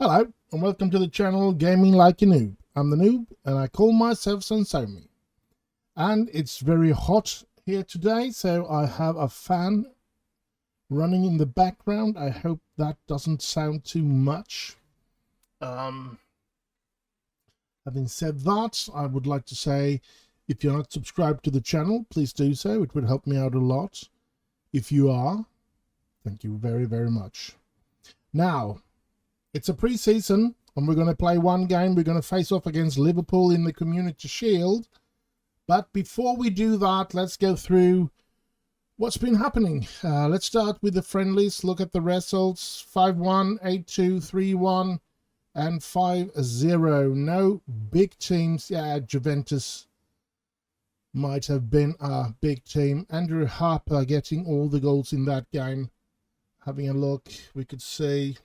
Hello and welcome to the channel Gaming Like a Noob. I'm the Noob and I call myself S04E00. And it's very hot here today, so I have a fan running in the background. I hope that doesn't sound too much. Having said that, I would like to say, if you're not subscribed to the channel, please do so. It would help me out a lot. If you are, thank you very, very much. Now, it's a pre-season and we're going to play one game. We're going to face off against Liverpool in the Community Shield. But before we do that, let's go through what's been happening. Let's start with the friendlies. Look at the results. 5-1, 8-2, 3-1 and 5-0. No big teams. Yeah, Juventus might have been a big team. Andrew Harper getting all the goals in that game. Having a look, we could see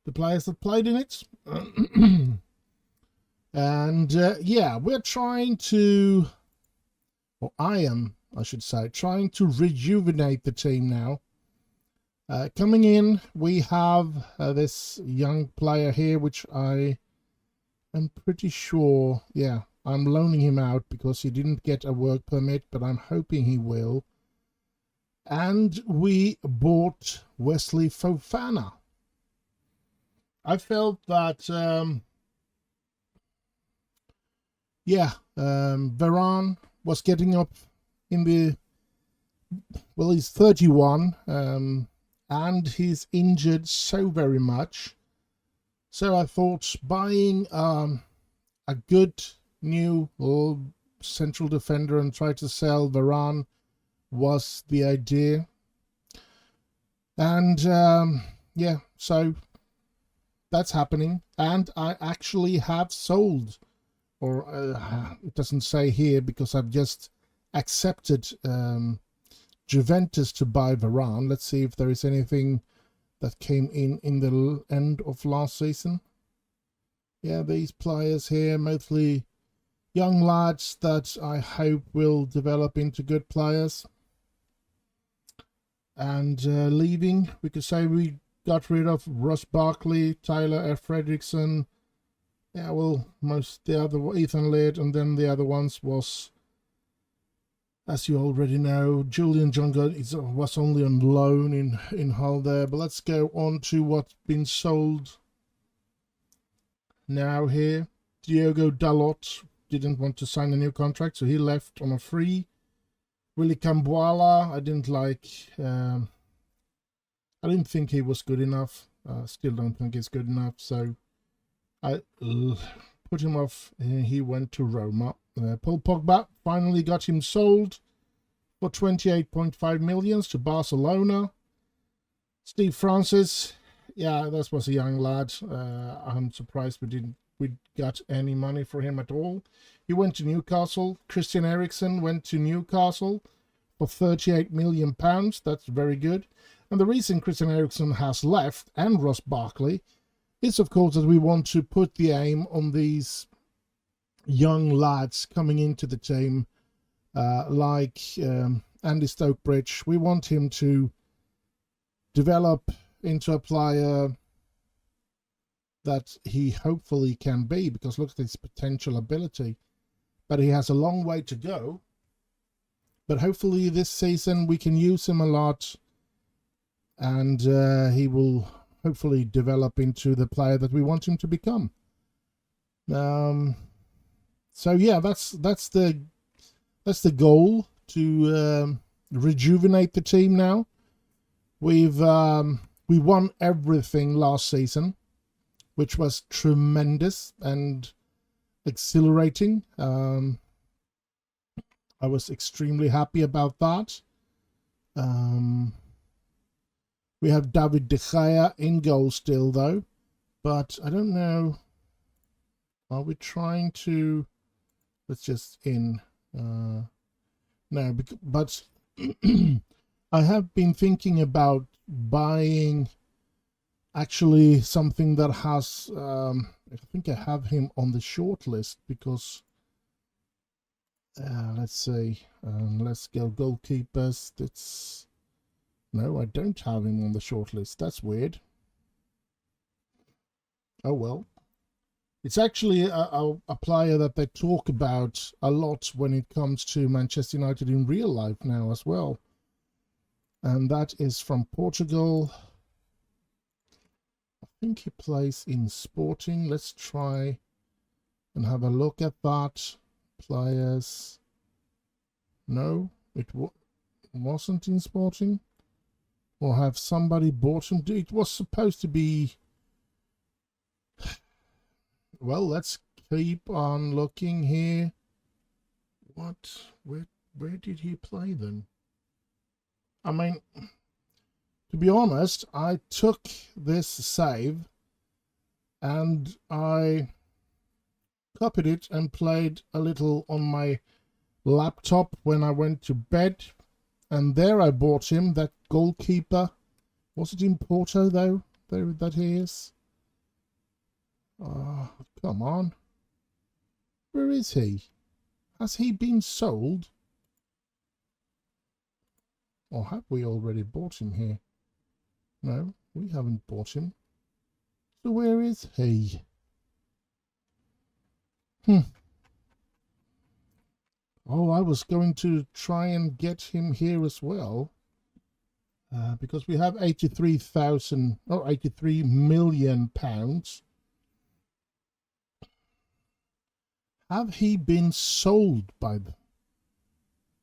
the players that played in it. And yeah, we're trying to, or I should say, trying to rejuvenate the team now. Coming in, we have this young player here, which I am pretty sure, yeah, I'm loaning him out because he didn't get a work permit, but I'm hoping he will. And we bought Wesley Fofana. I felt that, Varane was getting up in the, well, he's 31, and he's injured so very much. So I thought buying a good new central defender and try to sell Varane was the idea. And yeah, so that's happening, and I actually have sold, or it doesn't say here because I've just accepted Juventus to buy Varane. Let's see if there is anything that came in the end of last season. Yeah, these players here, mostly young lads that I hope will develop into good players. And leaving, we could say we got rid of Ross Barkley, Tyler F. Fredrickson. Yeah, well, the other Ethan Laird, and then the other ones was, as you already know, Julian John was only on loan in Hull there. But let's go on to what's been sold now here. Diogo Dalot didn't want to sign a new contract, so he left on a free. Willy Cambuala, I didn't like. I didn't think he was good enough. Still don't think he's good enough, so I put him off. He went to Roma. Paul Pogba, finally got him sold for 28.5 million to Barcelona. Steve Francis, yeah, that was a young lad. I'm surprised we got any money for him at all. He went to Newcastle. Christian Eriksen went to Newcastle for £38 million. That's very good. And the reason Christian Eriksen has left, and Ross Barkley, is of course that we want to put the aim on these young lads coming into the team, like Andy Stokebridge. We want him to develop into a player that he hopefully can be, because look at his potential ability. But he has a long way to go. But hopefully this season we can use him a lot, and he will hopefully develop into the player that we want him to become. So yeah, that's the goal, to rejuvenate the team now. We won everything last season, which was tremendous and exhilarating. I was extremely happy about that. We have David De Gea in goal still, though. But I don't know. Are we trying to... Let's just in. No, but I have been thinking about buying actually something that has... I think I have him on the short list because... let's see. Let's go goalkeepers. It's No, I don't have him on the shortlist. That's weird. Oh well. It's actually a player that they talk about a lot when it comes to Manchester United in real life now as well. And that is from Portugal. I think he plays in Sporting. Let's try and have a look at that. Players. No, it wasn't in Sporting. Or have somebody bought him? It was supposed to be... Well, let's keep on looking here. What? Where did he play then? I mean, to be honest, I took this save and I copied it and played a little on my laptop when I went to bed. And there I bought him, that goalkeeper. Was it in Porto, though? There that he is. Oh, come on. Where is he? Has he been sold? Or have we already bought him here? No, we haven't bought him. So where is he? Oh, I was going to try and get him here as well. Because we have 83 million pounds. Have he been sold by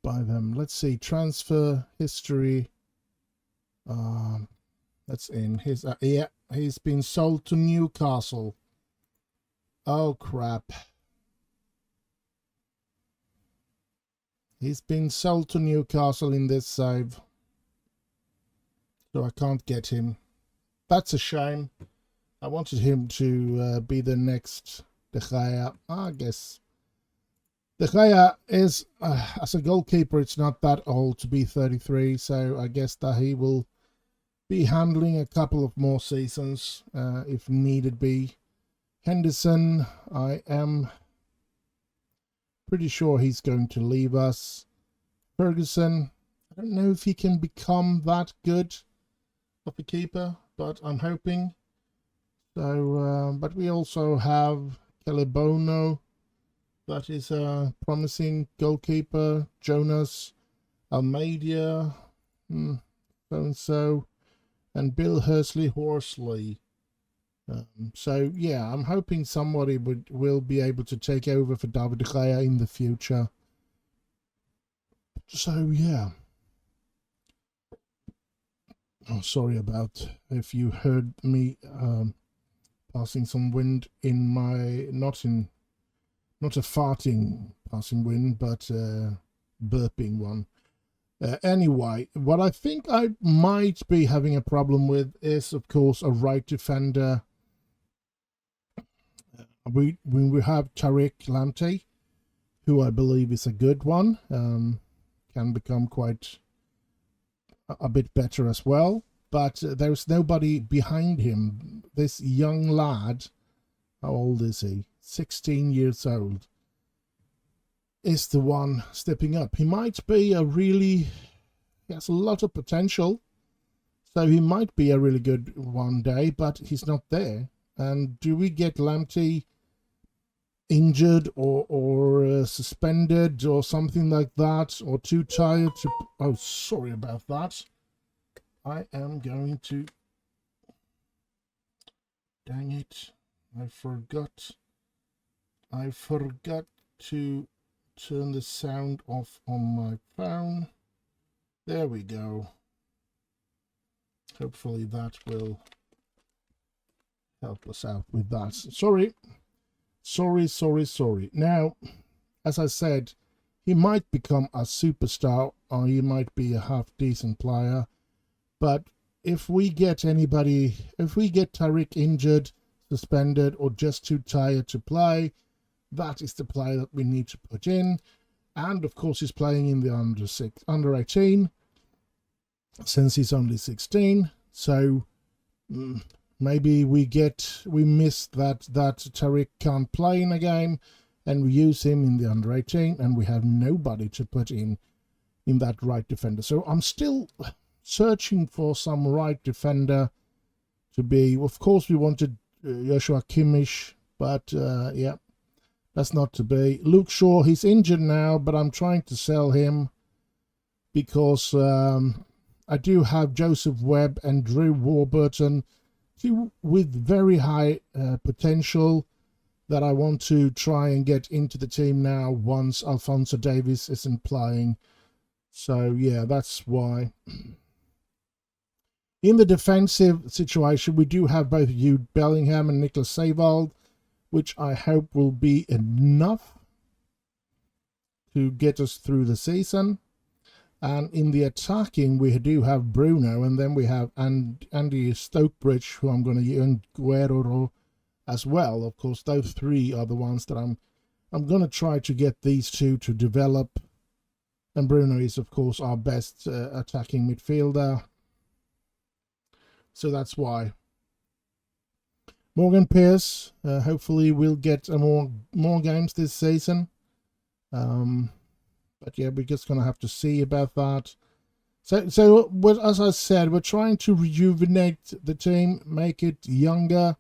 them? Let's see, transfer history. That's in his. Yeah, he's been sold to Newcastle. Oh crap! He's been sold to Newcastle in this save, so I can't get him. That's a shame. I wanted him to be the next De Gea. I guess De Gea is, as a goalkeeper, it's not that old to be 33, so I guess that he will be handling a couple of more seasons if needed be. Henderson, I am pretty sure he's going to leave us. Ferguson, I don't know if he can become that good of a keeper, but I'm hoping. So, but we also have Calibono, that is a promising goalkeeper. Jonas, Almeida, so-and-so, and Bill Horsley. So yeah, I'm hoping somebody will be able to take over for David De Gea in the future. So yeah. Oh, sorry about if you heard me passing some wind in my not a farting passing wind, but burping one. Anyway, what I think I might be having a problem with is, of course, a right defender. We have Tariq Lamptey, who I believe is a good one, can become quite a bit better as well, but there's nobody behind him. This young lad, how old is he? 16 years old, is the one stepping up. He might be he has a lot of potential, so he might be a really good one day, but he's not there. And do we get Lamptey injured or suspended or something like that, or too tired to... Oh, sorry about that. I am going to... Dang it. I forgot to turn the sound off on my phone. There we go. Hopefully that will help us out with that. Sorry. Now, as I said, he might become a superstar, or he might be a half-decent player. But if we get Tariq injured, suspended, or just too tired to play, that is the player that we need to put in. And of course, he's playing in the under 18, since he's only 16. So maybe we miss that Tariq can't play in a game, and we use him in the under 18, and we have nobody to put in that right defender. So I'm still searching for some right defender to be. Of course, we wanted Joshua Kimmich, but yeah, that's not to be. Luke Shaw, he's injured now, but I'm trying to sell him because I do have Joseph Webb and Drew Warburton, two with very high potential that I want to try and get into the team now once Alphonso Davies isn't playing. So yeah, that's why. In the defensive situation, we do have both Jude Bellingham and Nicholas Seiwald, which I hope will be enough to get us through the season. And in the attacking, we do have Bruno, and then we have Andy Stokebridge, who I'm going to use, and Guerrero as well. Of course, those three are the ones that I'm going to try to get these two to develop. And Bruno is, of course, our best attacking midfielder. So that's why. Morgan Pearce, hopefully we'll get more games this season. But yeah, we're just going to have to see about that. So as I said, we're trying to rejuvenate the team, make it younger.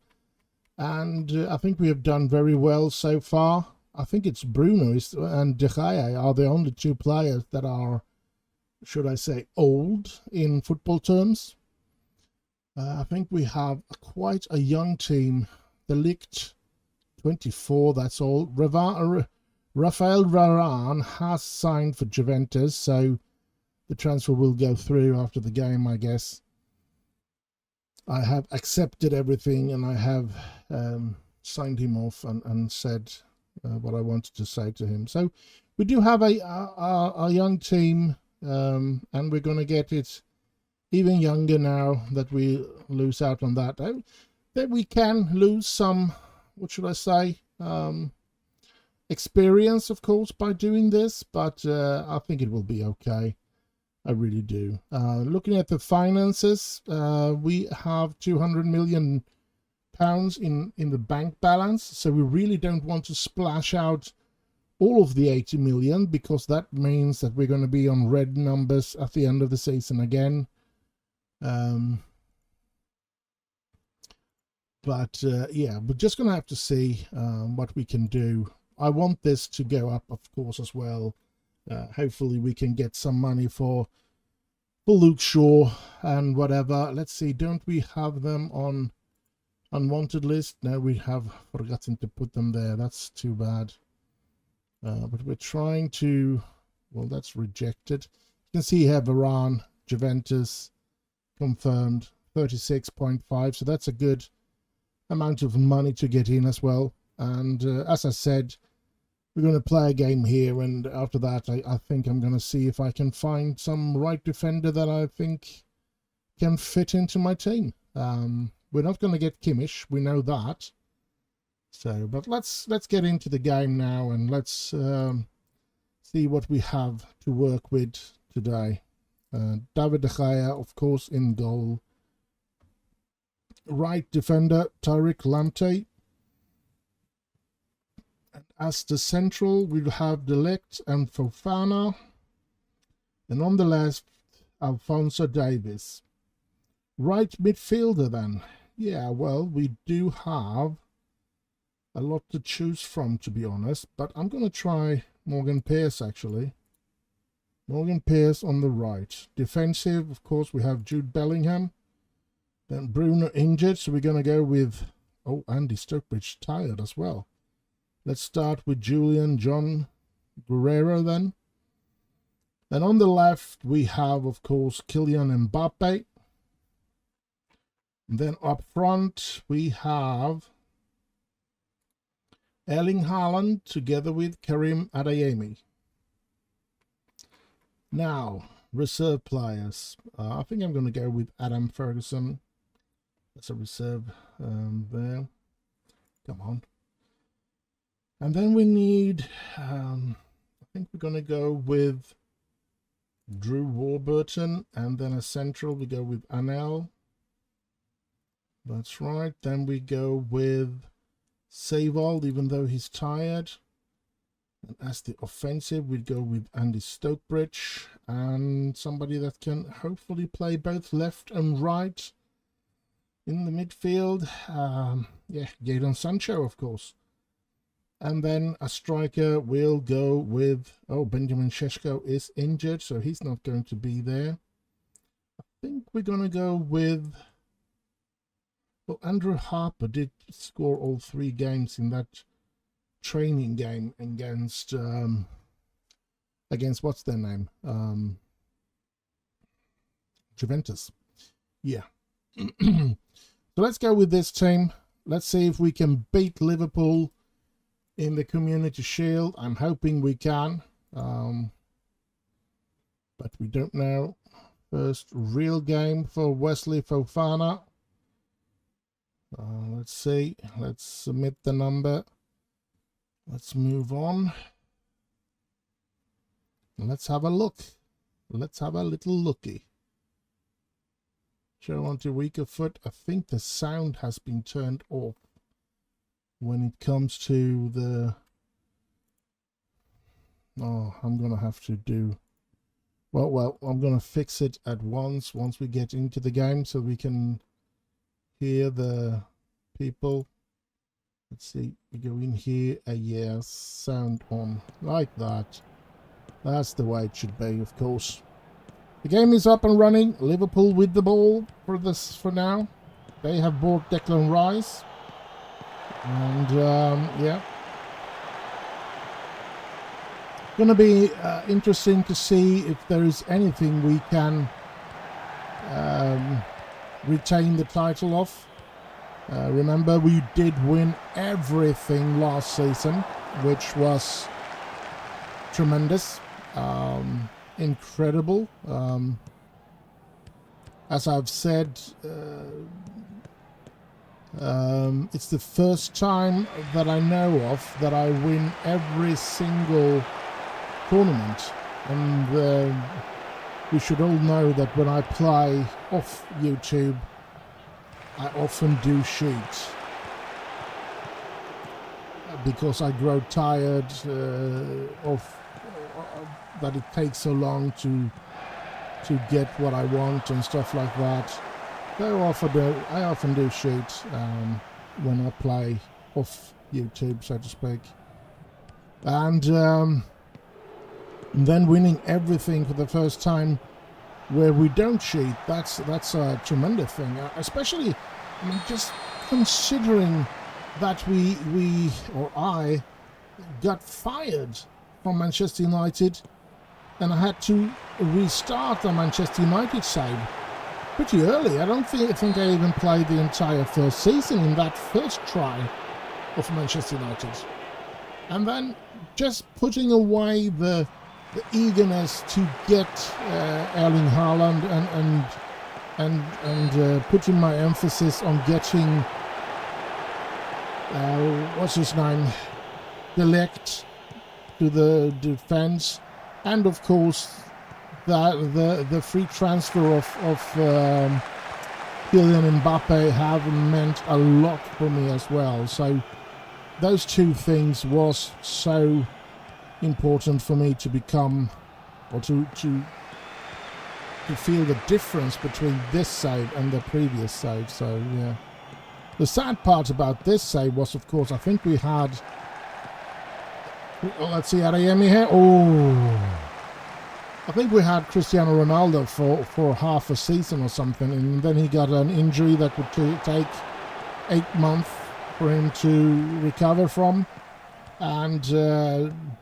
And I think we have done very well so far. I think it's Bruno and De Gea are the only two players that are, should I say, old in football terms. I think we have quite a young team. The Ligt, 24, that's all. Rafael Varane has signed for Juventus, so the transfer will go through after the game, I guess. I have accepted everything, and I have signed him off and said what I wanted to say to him. So we do have a young team, and we're going to get it even younger now that we lose out on that. That we can lose some, what should I say, experience, of course, by doing this, but I think it will be okay. I really do. Looking at the finances, we have £200 million in the bank balance, so we really don't want to splash out all of the 80 million, because that means that we're going to be on red numbers at the end of the season again. But yeah, we're just going to have to see what we can do. I want this to go up, of course, as well. Hopefully we can get some money for Luke Shaw and whatever. Let's see, don't we have them on unwanted list? No, we have forgotten to put them there. That's too bad. But we're trying to, well, that's rejected. You can see here Varane, Juventus, confirmed, 36.5. So that's a good amount of money to get in as well. And as I said, we're going to play a game here, and after that I think I'm going to see if I can find some right defender that I think can fit into my team. We're not going to get Kimmich, we know that. So, but let's get into the game now, and let's see what we have to work with today. David De Gea, of course, in goal. Right defender, Tariq Lamptey. And as the central, we'll have De Ligt and Fofana. And on the left, Alphonso Davies. Right midfielder then. Yeah, well, we do have a lot to choose from, to be honest. But I'm going to try Morgan Pearce, actually. Morgan Pearce on the right. Defensive, of course, we have Jude Bellingham. Then Bruno injured, so we're going to go with... Oh, Andy Stokebridge tired as well. Let's start with Julian John Guerrero then. Then on the left, we have, of course, Kylian Mbappe. And then up front, we have Erling Haaland together with Karim Adeyemi. Now, reserve players. I think I'm going to go with Adam Ferguson. That's a reserve there. Come on. And then we need, I think we're going to go with Drew Warburton, and then a central, we go with Anel. That's right. Then we go with Seiwald, even though he's tired. And as the offensive, we'd go with Andy Stokebridge and somebody that can hopefully play both left and right in the midfield. Yeah, Jadon Sancho, of course. And then a striker will go with, oh, Benjamin Šeško is injured, so he's not going to be there. I think we're going to go with, well, Andrew Harper did score all 3 games in that training game against what's their name? Juventus. Yeah. So let's go with this team. Let's see if we can beat Liverpool in the Community Shield. I'm hoping we can, but we don't know. First real game for Wesley Fofana. Let's see. Let's submit the number. Let's move on. Let's have a look. Let's have a little looky. Show onto weaker foot. I think the sound has been turned off when it comes to the... Oh, I'm going to have to do... Well, I'm going to fix it at once we get into the game so we can hear the people. Let's see, we go in here, yes, sound on, like that. That's the way it should be, of course. The game is up and running. Liverpool with the ball for now. They have bought Declan Rice. And, yeah. Going to be interesting to see if there is anything we can retain the title of. Remember, we did win everything last season, which was tremendous, incredible. As I've said, it's the first time that I know of that I win every single tournament, and we should all know that when I play off YouTube, I often do cheat because I grow tired of that it takes so long to get what I want and stuff like that. I often do cheat when I play off YouTube, so to speak, and then winning everything for the first time where we don't cheat, that's a tremendous thing, especially, I mean, just considering that I got fired from Manchester United and I had to restart the Manchester United side pretty early. I don't think I even played the entire first season in that first try of Manchester United. And then just putting away the eagerness to get Erling Haaland and putting my emphasis on getting what's his name, Delect to the defense, and of course the free transfer of Kylian Mbappe have meant a lot for me as well. So those two things was so important for me to become, or to feel the difference between this side and the previous side. So yeah, the sad part about this side was, of course, I think we had, let's see, Adeyemi here. Oh, I think we had Cristiano Ronaldo for half a season or something, and then he got an injury that would take 8 months for him to recover from. And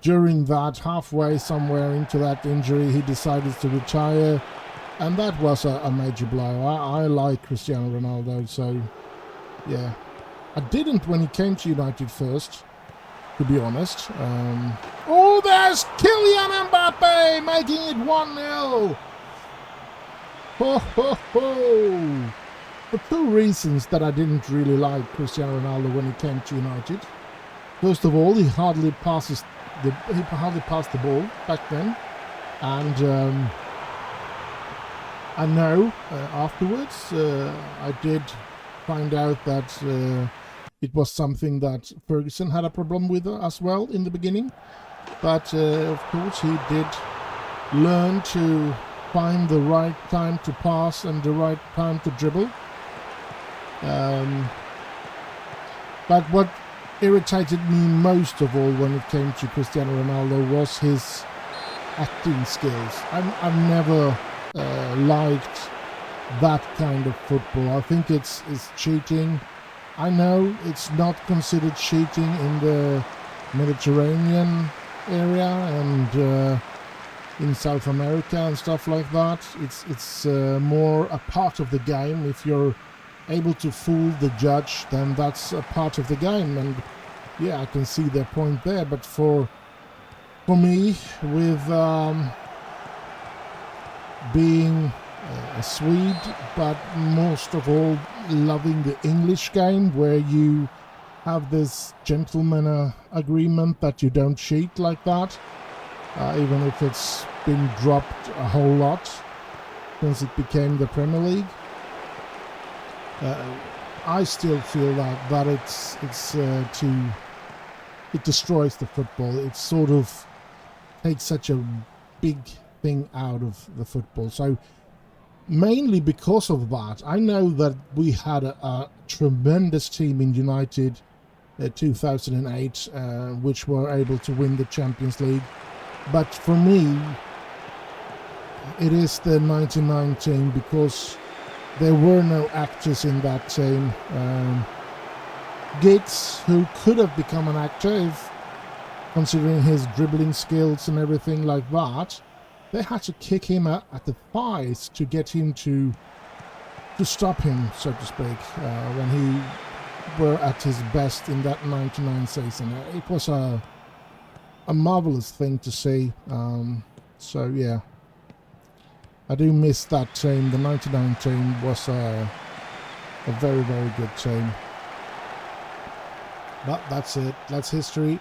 during that, halfway somewhere into that injury, he decided to retire, and that was a major blow. I like Cristiano Ronaldo, so yeah. I didn't when he came to United first, to be honest. Oh, there's Kylian Mbappe making it 1-0. Ho, ho, ho. For two reasons that I didn't really like Cristiano Ronaldo when he came to United. First of all, he hardly passed the ball back then, and I know afterwards I did find out that it was something that Ferguson had a problem with as well in the beginning. But of course he did learn to find the right time to pass and the right time to dribble. But what irritated me most of all when it came to Cristiano Ronaldo was his acting skills. I've never liked that kind of football. I think it's cheating. I know it's not considered cheating in the Mediterranean area and in South America and stuff like that. It's more a part of the game. If you're able to fool the judge, then that's a part of the game, and yeah, I can see their point there. But for me, with being a Swede, but most of all loving the English game, where you have this gentleman agreement that you don't cheat like that, even if it's been dropped a whole lot since it became the Premier League. I still feel that it destroys the football. It sort of takes such a big thing out of the football. So mainly because of that, I know that we had a tremendous team in United 2008, which were able to win the Champions League. But for me, it is the 99 team, because there were no actors in that team. Giggs, who could have become an actor if, considering his dribbling skills and everything like that, they had to kick him at the thighs to get him to stop him, so to speak, when he were at his best in that 99 season. It was a marvelous thing to see. So yeah, I do miss that team. The 99 team was a very, very good team. But that's it. That's history.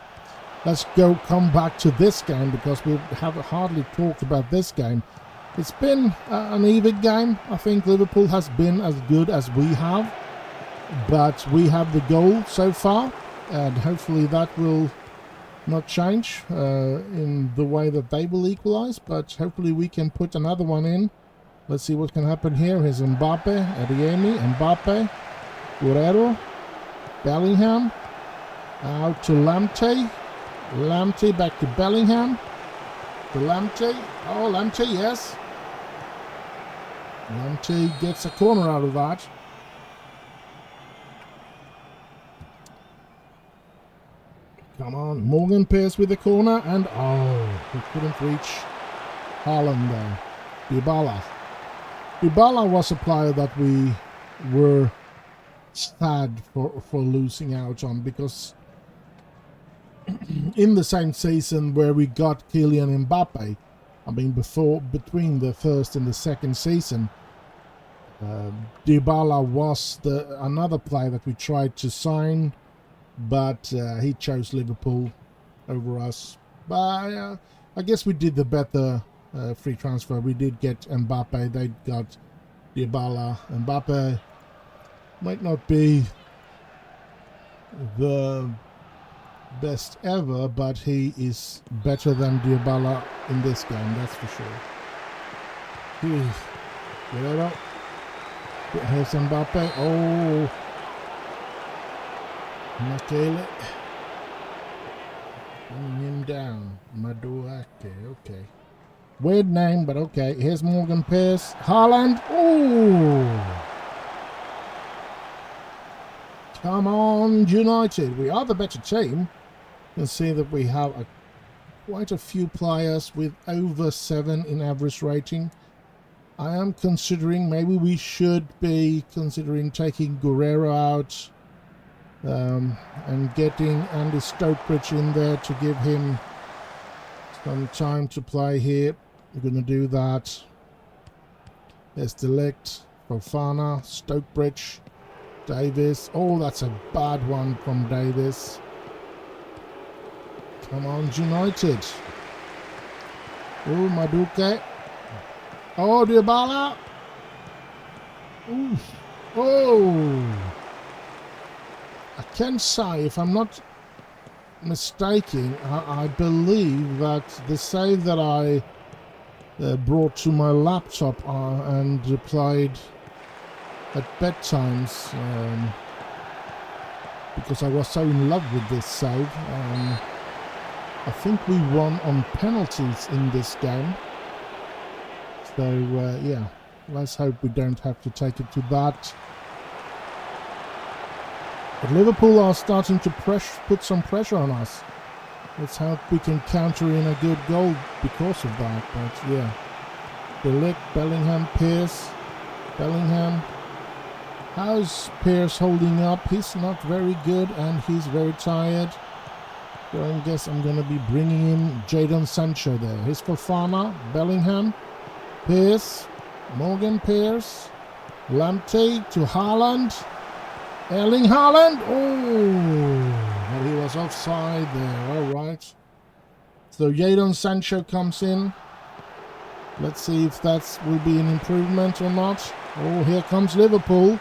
Let's come back to this game, because we have hardly talked about this game. It's been an even game. I think Liverpool has been as good as we have, but we have the goal so far, and hopefully that will not change in the way that they will equalize, but hopefully we can put another one in. Let's see what can happen here. Here's Mbappe, Adeyemi, Mbappe, Guerrero, Bellingham, out to Lamptey. Lamptey back to Bellingham. To Lamptey. Oh, Lamptey, yes. Lamptey gets a corner out of that. Come on, Morgan Pierce with the corner, and oh, he couldn't reach Haaland there. Dybala. Dybala was a player that we were sad for losing out on, because in the same season where we got Kylian Mbappe, I mean between the first and the second season, Dybala was another player that we tried to sign, but he chose Liverpool over us. But I guess we did the better free transfer. We did get Mbappe, they got Dybala. Mbappe might not be the best ever, but he is better than Dybala in this game, that's for sure. Get it up. Here's Mbappe. Oh, Makele. Bring him down. Maduake. Okay. Weird name, but okay. Here's Morgan Pierce. Haaland. Oh. Come on, United. We are the better team. You can see that we have quite a few players with over 7 in average rating. I am considering, maybe we should be considering taking Guerrero out and getting Andy Stokebridge in there to give him some time to play here. We're going to do that. There's Delict, Fofana, Stokebridge, Davis. Oh, that's a bad one from Davis. Come on, United. Oh, Maduke. Oh, Dybala. Ooh. Oh. I can say, if I'm not mistaken, I believe that the save that I brought to my laptop and played at bedtimes, because I was so in love with this save. I think we won on penalties in this game. So, yeah, let's hope we don't have to take it to that. But Liverpool are starting to put some pressure on us. Let's hope we can counter in a good goal because of that. But, yeah, Delict, Bellingham, Pearce, Bellingham. How's Pearce holding up? He's not very good and he's very tired. So I guess I'm going to be bringing in Jadon Sancho there. Here's Fofana, Bellingham, Pearce, Morgan Pearce, Lamptey to Haaland, Erling Haaland. Oh, but he was offside there. All right. So Jadon Sancho comes in. Let's see if that will be an improvement or not. Oh, here comes Liverpool.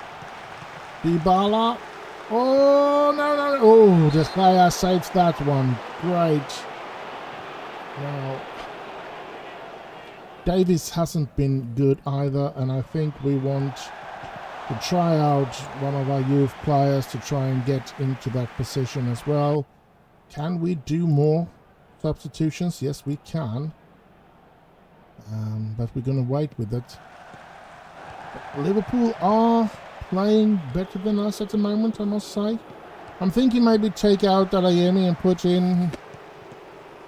Dybala. Oh, no. Oh, De Gea saves that one. Great. Now, Davies hasn't been good either, and I think we want to try out one of our youth players to try and get into that position as well. Can we do more substitutions? Yes, we can. But we're going to wait with it. Liverpool are playing better than us at the moment, I must say. I'm thinking maybe take out Adeyemi and put in...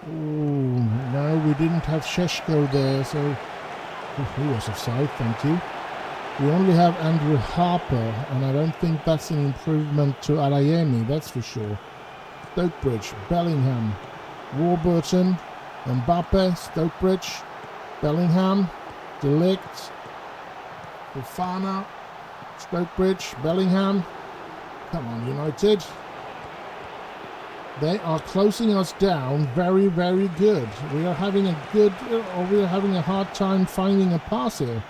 Oh, no, we didn't have Šeško there, so... Oh, he was offside, thank you. We only have Andrew Harper, and I don't think that's an improvement to Adeyemi, that's for sure. Stokebridge, Bellingham, Warburton, Mbappe, Stokebridge, Bellingham, Delict, Fofana, Stokebridge, Bellingham. Come on, United. They are closing us down very, very good. We are having a hard time finding a pass here.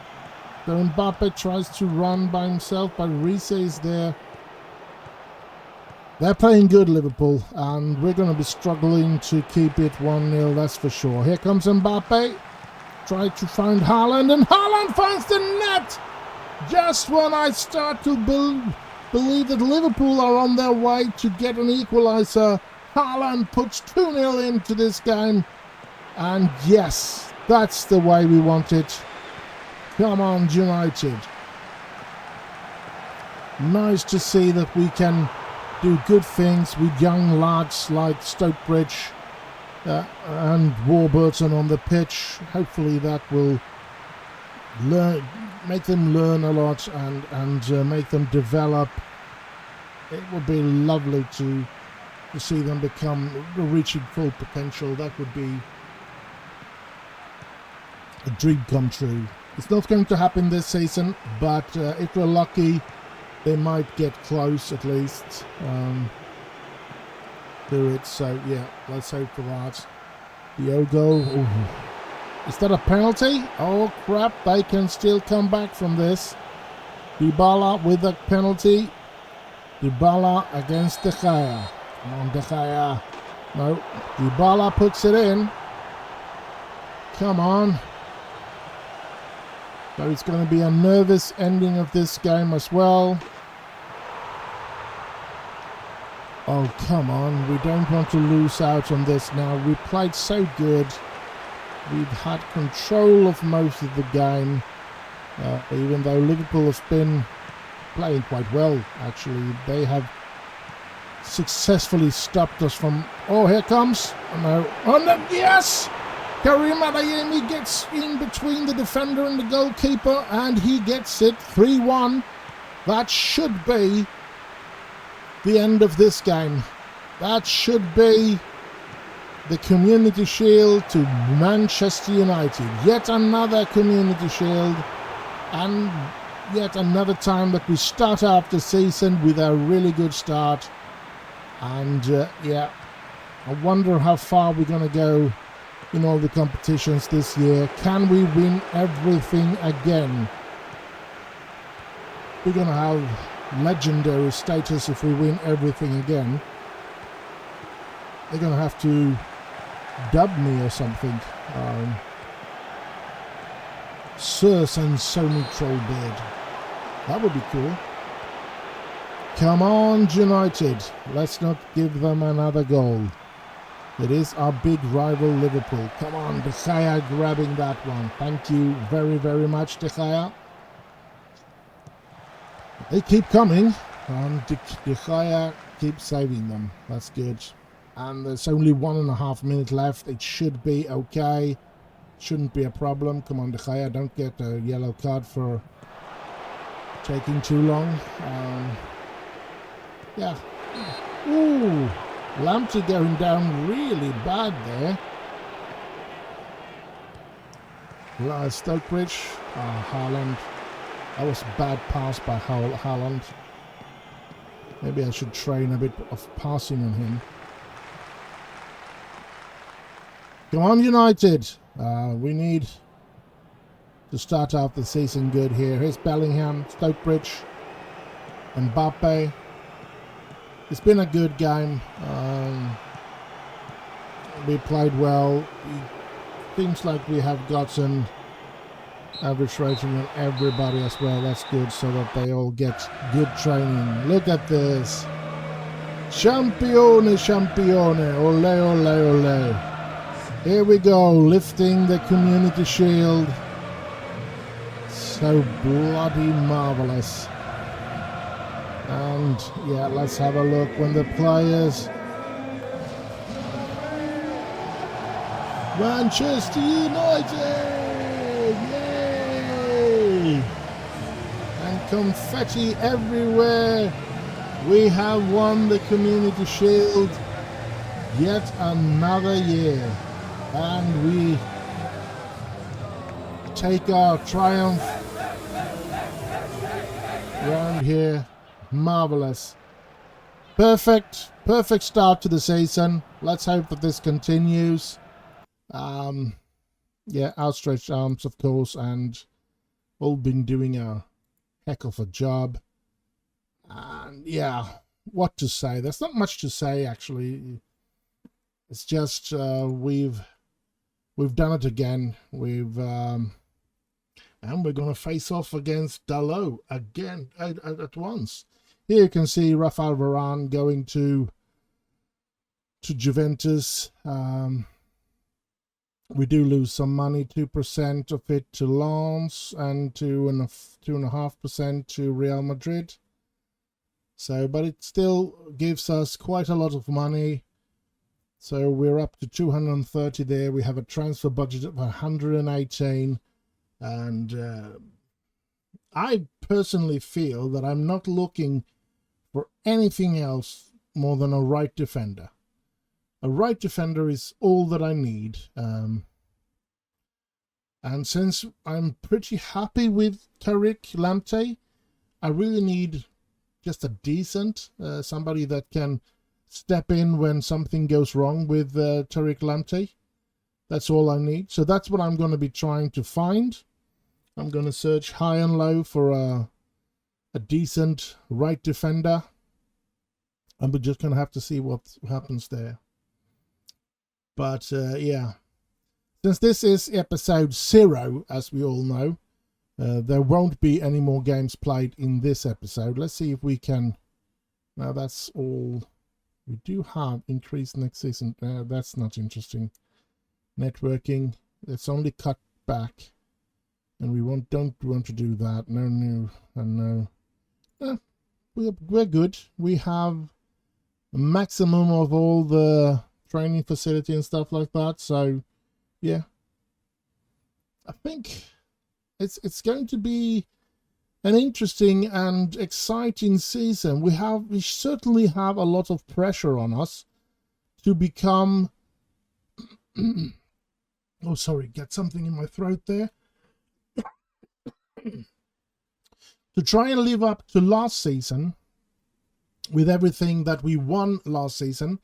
So Mbappe tries to run by himself, but Riise is there. They're playing good, Liverpool, and we're going to be struggling to keep it 1-0, that's for sure. Here comes Mbappe. Try to find Haaland, and Haaland finds the net! Just when I start to believe that Liverpool are on their way to get an equaliser, Haaland puts 2-0 into this game. And yes, that's the way we want it. Come on, United. Nice to see that we can do good things with young lads like Stokebridge and Warburton on the pitch. Hopefully that will make them learn a lot and make them develop. It would be lovely to see them reaching full potential. That would be a dream come true. It's not going to happen this season, but if we're lucky, they might get close at least to it. So yeah, let's hope for that. Diogo, is that a penalty? Oh crap, they can still come back from this. Dybala with a penalty. Dybala against De Gea. Come on, De Gea. No, Dybala puts it in. Come on. So it's going to be a nervous ending of this game as well. Oh, come on. We don't want to lose out on this now. We played so good. We've had control of most of the game. Even though Liverpool has been playing quite well, actually. They have successfully stopped us from... Oh, here comes... No. Oh, no. Yes! Karim Adeyemi gets in between the defender and the goalkeeper, and he gets it 3-1. That should be the end of this game. That should be the Community Shield to Manchester United. Yet another Community Shield, and yet another time that we start off the season with a really good start. And yeah, I wonder how far we're going to go in all the competitions this year. Can we win everything again? We're going to have legendary status if we win everything again. they're gonna have to dub me or something. Sir Sansoni Trollbeard. That would be cool. Come on, United. Let's not give them another goal. It is our big rival Liverpool. Come on, De Gea grabbing that one. Thank you very, very much, De Gea. They keep coming, and De Gea keeps saving them. That's good. And there's only 1.5 minutes left. It should be okay. Shouldn't be a problem. Come on, De Gea, don't get a yellow card for taking too long. Yeah. Ooh, Lamptey going down really bad there. Stokebridge. Haaland. That was a bad pass by Haaland. Maybe I should train a bit of passing on him. Come on, United. We need to start out the season good here. Here's Bellingham, Stokebridge, Mbappe. It's been a good game. We played well. It seems like we have gotten average rating on everybody as well. That's good, so that they all get good training. Look at this. Champione, champione. Ole, ole, ole. Here we go, lifting the Community Shield. So bloody marvelous. And yeah, let's have a look when the players. Manchester United! Yay! And confetti everywhere. We have won the Community Shield yet another year. And we take our triumph around here. Marvelous. Perfect start to the season. Let's hope that this continues. Yeah, outstretched arms, of course, and all been doing a heck of a job. And yeah, what to say? There's not much to say, actually. It's just we've done it again. And we're going to face off against Dalot again at once. Here you can see Rafael Varane going to Juventus. We do lose some money, 2% of it to Lens and 2.5% to Real Madrid. So, but it still gives us quite a lot of money. So we're up to 230 there. We have a transfer budget of 118. And I personally feel that I'm not looking for anything else more than a right defender. A right defender is all that I need. And since I'm pretty happy with Tariq Lamptey, I really need just a decent, somebody that can step in when something goes wrong with Tariq Lamptey. That's all I need. So that's what I'm going to be trying to find. I'm going to search high and low for a decent right defender. And we're just going to have to see what happens there. But yeah, since this is episode 0, as we all know, there won't be any more games played in this episode. Let's see if we can. Now that's all. We do have increased next season. That's not interesting. Networking. It's only cut back. And we don't want to do that. No, and no. We're good. We have a maximum of all the training facility and stuff like that. So, yeah. I think it's going to be an interesting and exciting season. We certainly have a lot of pressure on us to become. Oh, sorry, get something in my throat there. To try and live up to last season with everything that we won last season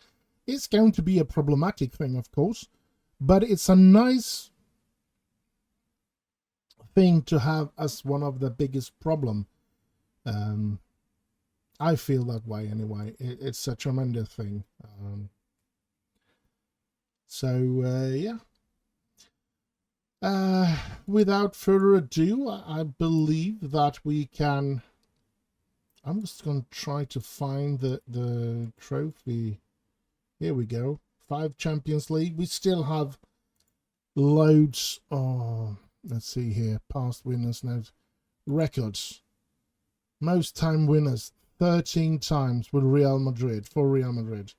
is going to be a problematic thing, of course, but it's a nice thing to have as one of the biggest problem. I feel that way anyway. It's a tremendous thing. So yeah. Without further ado, I believe that we can. I'm just going to try to find the trophy. Here we go. 5 Champions League. We still have loads. Oh, let's see here. Past winners now. Records. Most time winners. 13 times with Real Madrid. For Real Madrid.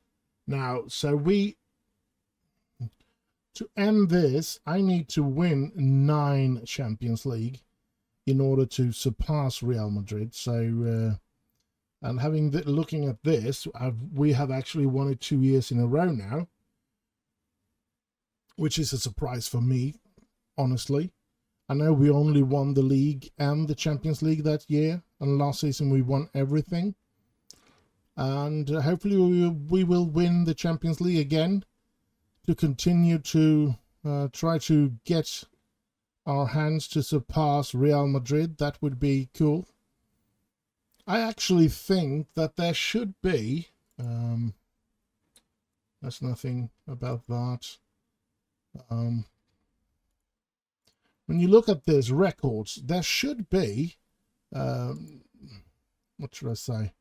Now, so to end this, I need to win 9 Champions League in order to surpass Real Madrid. So, and looking at this, we have actually won it 2 years in a row now, which is a surprise for me, honestly. I know we only won the league and the Champions League that year, and last season we won everything. And hopefully we will win the Champions League again to continue to try to get our hands to surpass Real Madrid. That would be cool. I actually think that there should be, there's nothing about that. When you look at these records, there should be, what should I say?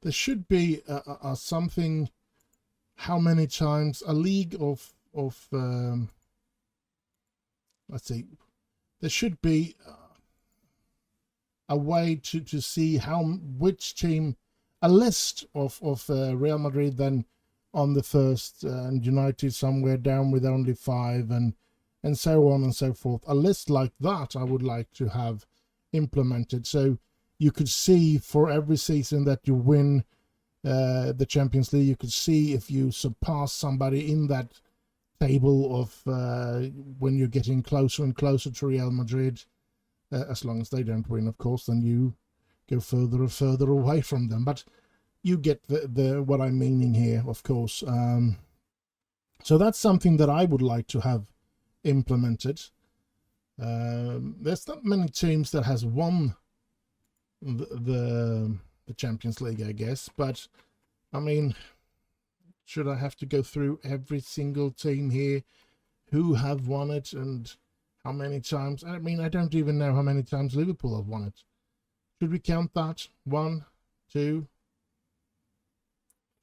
There should be something, how many times a league of let's see, there should be a way to see which team, a list of Real Madrid then on the first, and United somewhere down with only 5, and so on and so forth. A list like that I would like to have implemented, so you could see for every season that you win the Champions League, you could see if you surpass somebody in that table of when you're getting closer and closer to Real Madrid. As long as they don't win, of course, then you go further and further away from them. But you get the what I'm meaning here, of course. So that's something that I would like to have implemented. There's not many teams that has won the Champions League, I guess, but I mean, should I have to go through every single team here who have won it and how many times? I mean, I don't even know how many times Liverpool have won it. Should we count that? 1, 2,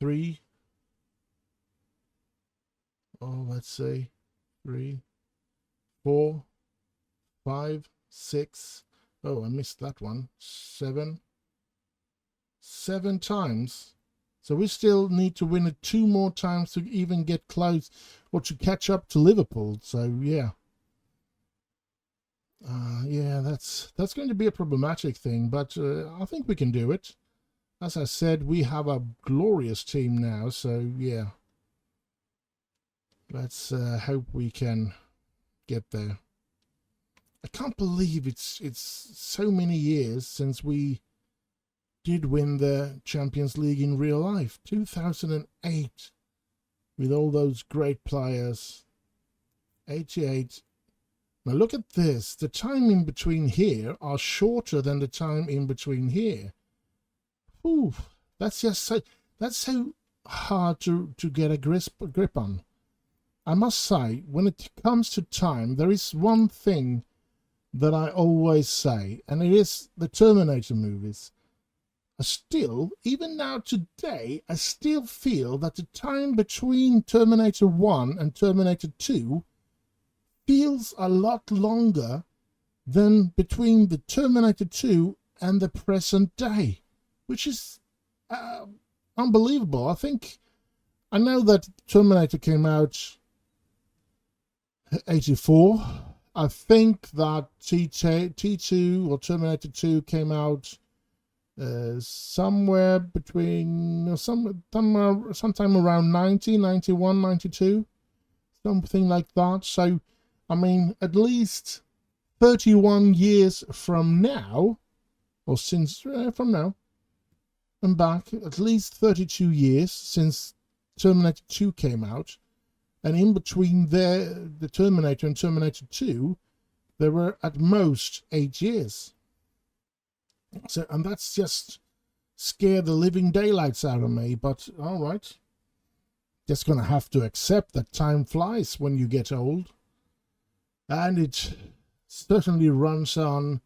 3. Oh, let's see. 3, 4, 5, 6. Oh, I missed that one. 7. 7 times. So we still need to win it 2 more times to even get close or to catch up to Liverpool. So yeah. Yeah, that's going to be a problematic thing, but I think we can do it. As I said, we have a glorious team now, so yeah. Let's hope we can get there. I can't believe it's so many years since we did win the Champions League in real life. 2008, with all those great players. 88. Now look at this. The time in between here are shorter than the time in between here. Ooh, that's just so hard to get a grip on. I must say, when it comes to time, there is one thing that I always say, and it is the Terminator movies. I still, even now today, I still feel that the time between Terminator 1 and Terminator 2 feels a lot longer than between the Terminator 2 and the present day, which is unbelievable. I know that Terminator came out 84. I think that T2 or Terminator 2 came out somewhere between sometime around 90, 91, 92, something like that. So I mean, at least 31 years from now, or since from now and back, at least 32 years since Terminator 2 came out, and in between the Terminator and Terminator 2, there were at most 8 years. So, and that's just scared the living daylights out of me, but all right. just going to have to accept that time flies when you get old. And it certainly runs on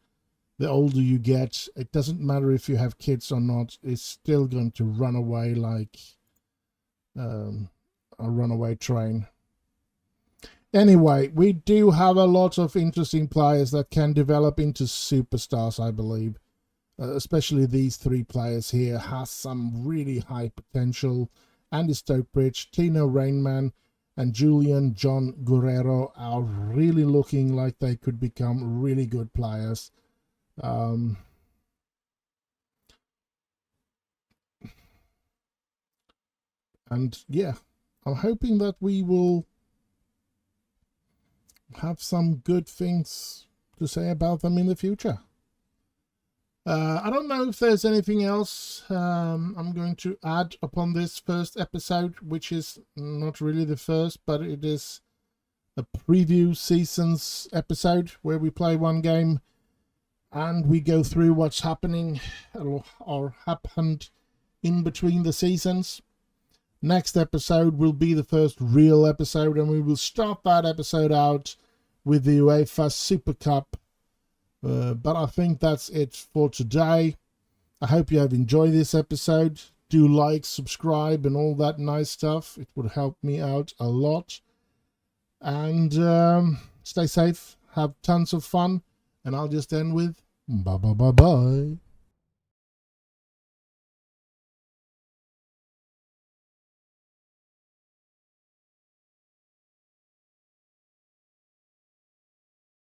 the older you get. It doesn't matter if you have kids or not. It's still going to run away like a runaway train. Anyway, we do have a lot of interesting players that can develop into superstars, I believe. Especially these 3 players here has some really high potential. Andy Stokebridge, Tino Rainman, and Julian John Guerrero are really looking like they could become really good players. And yeah, I'm hoping that we will have some good things to say about them in the future. I don't know if there's anything else I'm going to add upon this first episode, which is not really the first, but it is a preview seasons episode where we play one game and we go through what's happening or happened in between the seasons. Next episode will be the first real episode, and we will start that episode out with the UEFA Super Cup. But I think that's it for today. I hope you have enjoyed this episode. Do like, subscribe, and all that nice stuff. It would help me out a lot. And stay safe, have tons of fun, and I'll just end with bye bye bye bye.